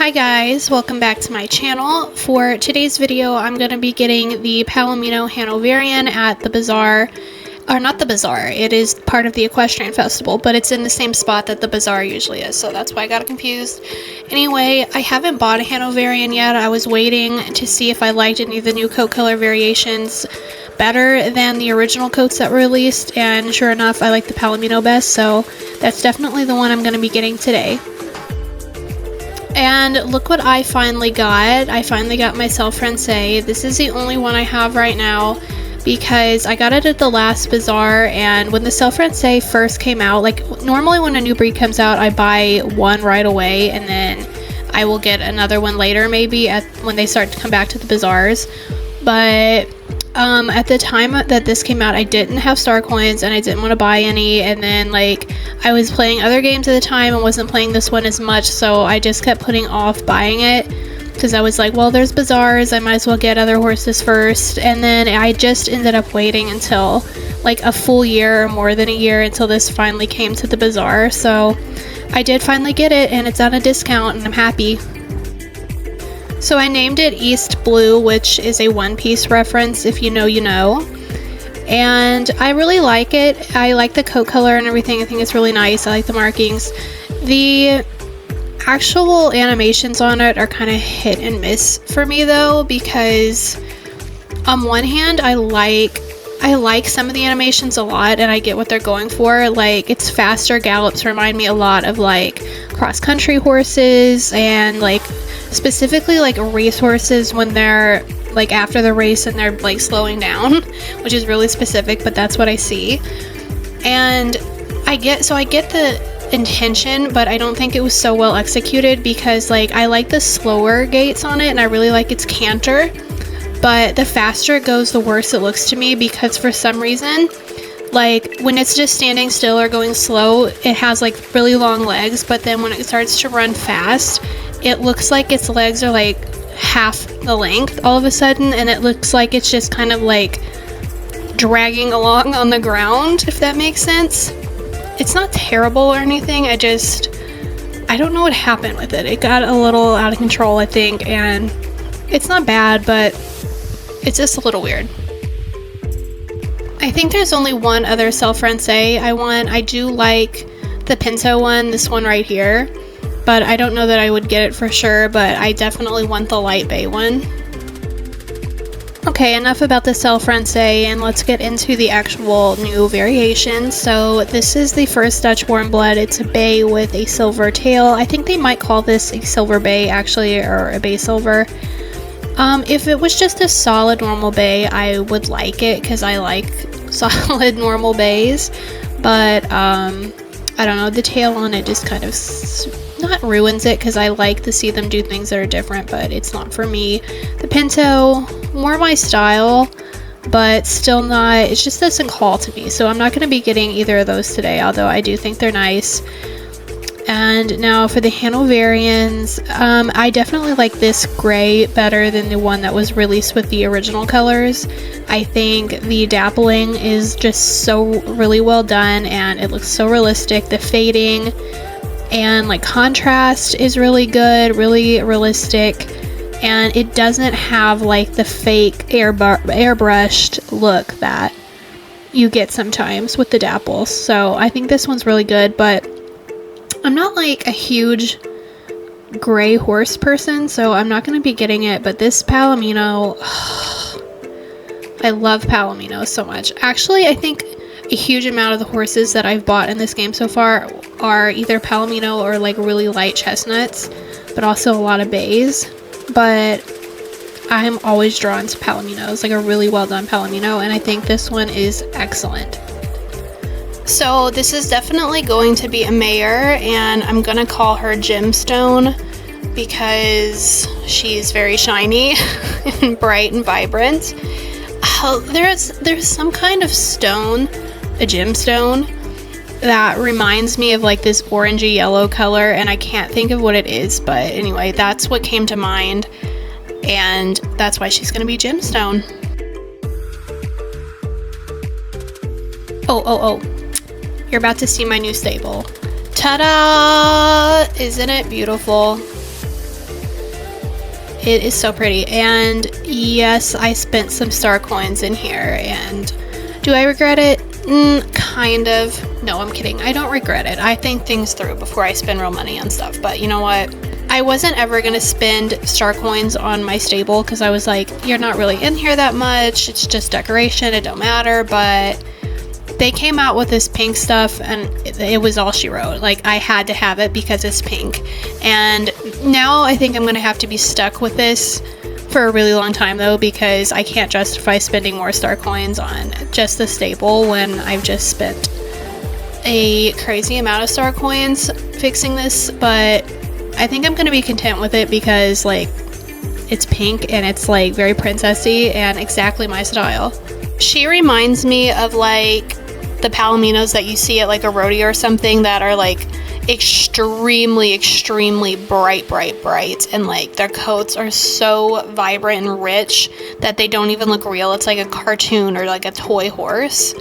Hi guys, welcome back to my channel. For today's video, I'm going to be getting the Palomino Hanoverian at the bazaar. Or not the bazaar, it is part of the Equestrian Festival, but it's in the same spot that the bazaar usually is, so that's why I got confused. Anyway, I haven't bought a Hanoverian yet. I was waiting to see if I liked any of the new coat color variations better than the original coats that were released, and sure enough, I like the Palomino best, so that's definitely the one I'm going to be getting today. And look what I finally got. I finally got my Selle Francais. This is the only one I have right now because I got it at the last bazaar, and when the Selle Francais first came out, like normally when a new breed comes out, I buy one right away and then I will get another one later maybe when they start to come back to the bazaars. But at the time that this came out, I didn't have star coins and I didn't want to buy any, and then like I was playing other games at the time and wasn't playing this one as much, so I just kept putting off buying it because I was like, well, there's bazaars, I might as well get other horses first. And then I just ended up waiting until like a full year or more than a year until this finally came to the bazaar. So I did finally get it and it's on a discount and I'm happy. So I named it East Blue, which is a One Piece reference. If you know, you know. And I really like it. I like the coat color and everything. I think it's really nice. I like the markings. The actual animations on it are kind of hit and miss for me though, because on one hand, I like some of the animations a lot and I get what they're going for. Like its faster gallops remind me a lot of like cross-country horses and like specifically like race horses when they're like after the race and they're like slowing down, which is really specific, but that's what I see. And I get the intention, but I don't think it was so well executed because like I like the slower gaits on it and I really like its canter, but the faster it goes, the worse it looks to me, because for some reason, like when it's just standing still or going slow, it has like really long legs, but then when it starts to run fast, it looks like its legs are like half the length all of a sudden, and it looks like it's just kind of like dragging along on the ground, if that makes sense. It's not terrible or anything, I don't know what happened with it. It got a little out of control, I think, and it's not bad, but it's just a little weird. I think there's only one other Selle Francais I want. I do like the Pinto one, this one right here, but I don't know that I would get it for sure, but I definitely want the light bay one. Okay, enough about the Selle Francais, and let's get into the actual new variations. So this is the first Dutch Warm Blood. It's a bay with a silver tail. I think they might call this a silver bay actually, or a bay silver. If it was just a solid normal bay, I would like it because I like solid normal bays, but I don't know, the tail on it just kind of not ruins it because I like to see them do things that are different, but it's not for me. The Pinto, more my style, but still not, it just doesn't call to me, so I'm not going to be getting either of those today, although I do think they're nice. And now for the Hanoverians, I definitely like this gray better than the one that was released with the original colors. I think the dappling is just so really well done and it looks so realistic. The fading and like contrast is really good, really realistic, and it doesn't have like the fake airbrushed look that you get sometimes with the dapples. So I think this one's really good, but I'm not like a huge gray horse person, so I'm not going to be getting it, but this Palomino, I love Palomino so much. Actually, I think a huge amount of the horses that I've bought in this game so far are either Palomino or like really light chestnuts, but also a lot of bays. But I'm always drawn to Palominos, like a really well done Palomino, and I think this one is excellent. So this is definitely going to be a mare, and I'm gonna call her Gemstone because she's very shiny and bright and vibrant. There's some kind of stone, a gemstone, that reminds me of like this orangey yellow color, and I can't think of what it is, but anyway, that's what came to mind, and that's why she's gonna be Gemstone. Oh. You're about to see my new stable. Ta-da! Isn't it beautiful? It is so pretty. And yes, I spent some star coins in here, and do I regret it? Kind of. No, I'm kidding. I don't regret it. I think things through before I spend real money on stuff. But you know what? I wasn't ever going to spend star coins on my stable because I was like, you're not really in here that much. It's just decoration. It don't matter. But they came out with this pink stuff, and it was all she wrote. Like, I had to have it because it's pink. And now I think I'm going to have to be stuck with this for a really long time, though, because I can't justify spending more star coins on just the stable when I've just spent a crazy amount of star coins fixing this. But I think I'm going to be content with it because, like, it's pink and it's, like, very princessy and exactly my style. She reminds me of, like, the Palominos that you see at, like, a rodeo or something that are, like, extremely bright, and, like, their coats are so vibrant and rich that they don't even look real. It's like a cartoon or, like, a toy horse.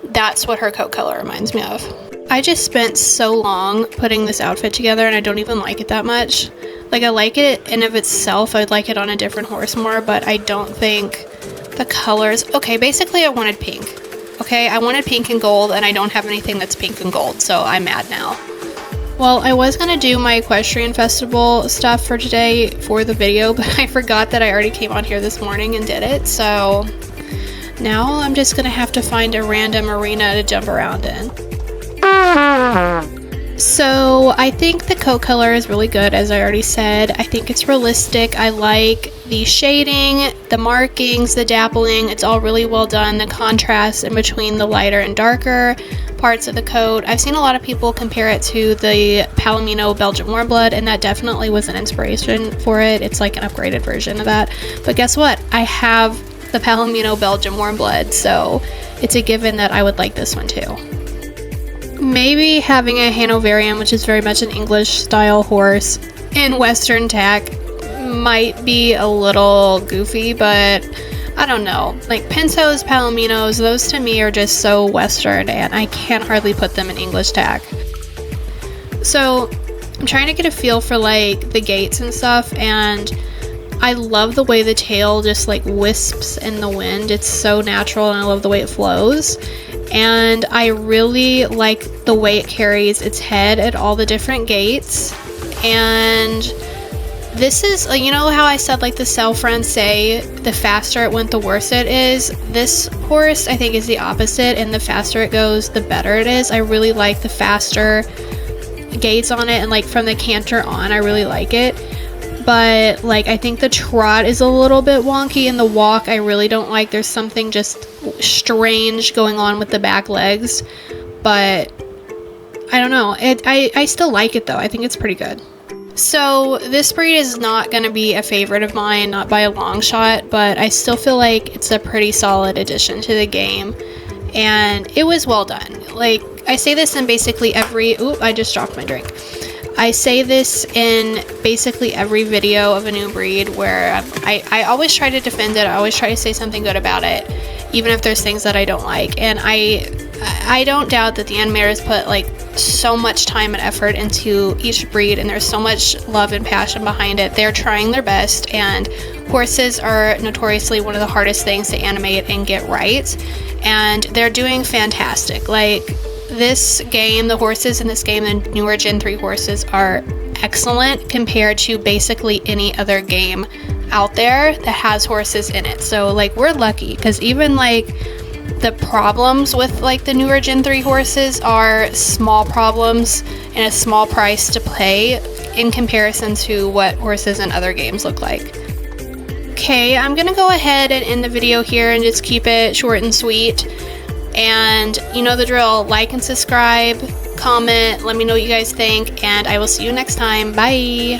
That's what her coat color reminds me of. I just spent so long putting this outfit together, and I don't even like it that much. Like, I like it in of itself. I'd like it on a different horse more, but I don't think the colors... Okay, basically I wanted pink. Okay, I wanted pink and gold, and I don't have anything that's pink and gold, so I'm mad now. Well, I was going to do my Equestrian Festival stuff for today for the video, but I forgot that I already came on here this morning and did it, so now I'm just going to have to find a random arena to jump around in. So I think the coat color is really good, as I already said. I think it's realistic. I like the shading, the markings, the dappling. It's all really well done. The contrast in between the lighter and darker parts of the coat. I've seen a lot of people compare it to the Palomino Belgian Warmblood, and that definitely was an inspiration for it. It's like an upgraded version of that. But guess what? I have the Palomino Belgian Warmblood, so it's a given that I would like this one too. Maybe having a Hanoverian, which is very much an English style horse, in Western tack might be a little goofy, but I don't know. Like, Pintos, Palominos, those to me are just so Western, and I can't hardly put them in English tack. So I'm trying to get a feel for, like, the gaits and stuff, and I love the way the tail just, like, wisps in the wind. It's so natural, and I love the way it flows. And I really like the way it carries its head at all the different gaits. And this is, you know how I said, like, the Selle Francais, the faster it went, the worse it is? This horse, I think, is the opposite, and the faster it goes, the better it is. I really like the faster gaits on it, and, like, from the canter on, I really like it. But, like, I think the trot is a little bit wonky, and the walk I really don't like. There's something just strange going on with the back legs, but I don't know. I still like it, though. I think it's pretty good. So this breed is not going to be a favorite of mine, not by a long shot, but I still feel like it's a pretty solid addition to the game, and it was well done. Like, I say this in basically every... Ooh, I just dropped my drink. I say this in basically every video of a new breed where I always try to defend it. I always try to say something good about it, even if there's things that I don't like. And I don't doubt that the animators put, like, so much time and effort into each breed, and there's so much love and passion behind it. They're trying their best, and horses are notoriously one of the hardest things to animate and get right, and they're doing fantastic. Like, this game, the horses in this game, the newer Gen 3 horses, are excellent compared to basically any other game out there that has horses in it. So, like, we're lucky, because even, like, the problems with, like, the newer Gen 3 horses are small problems and a small price to pay in comparison to what horses in other games look like. Okay, I'm gonna go ahead and end the video here and just keep it short and sweet. And you know the drill. Like and subscribe, comment, let me know what you guys think, and I will see you next time. Bye!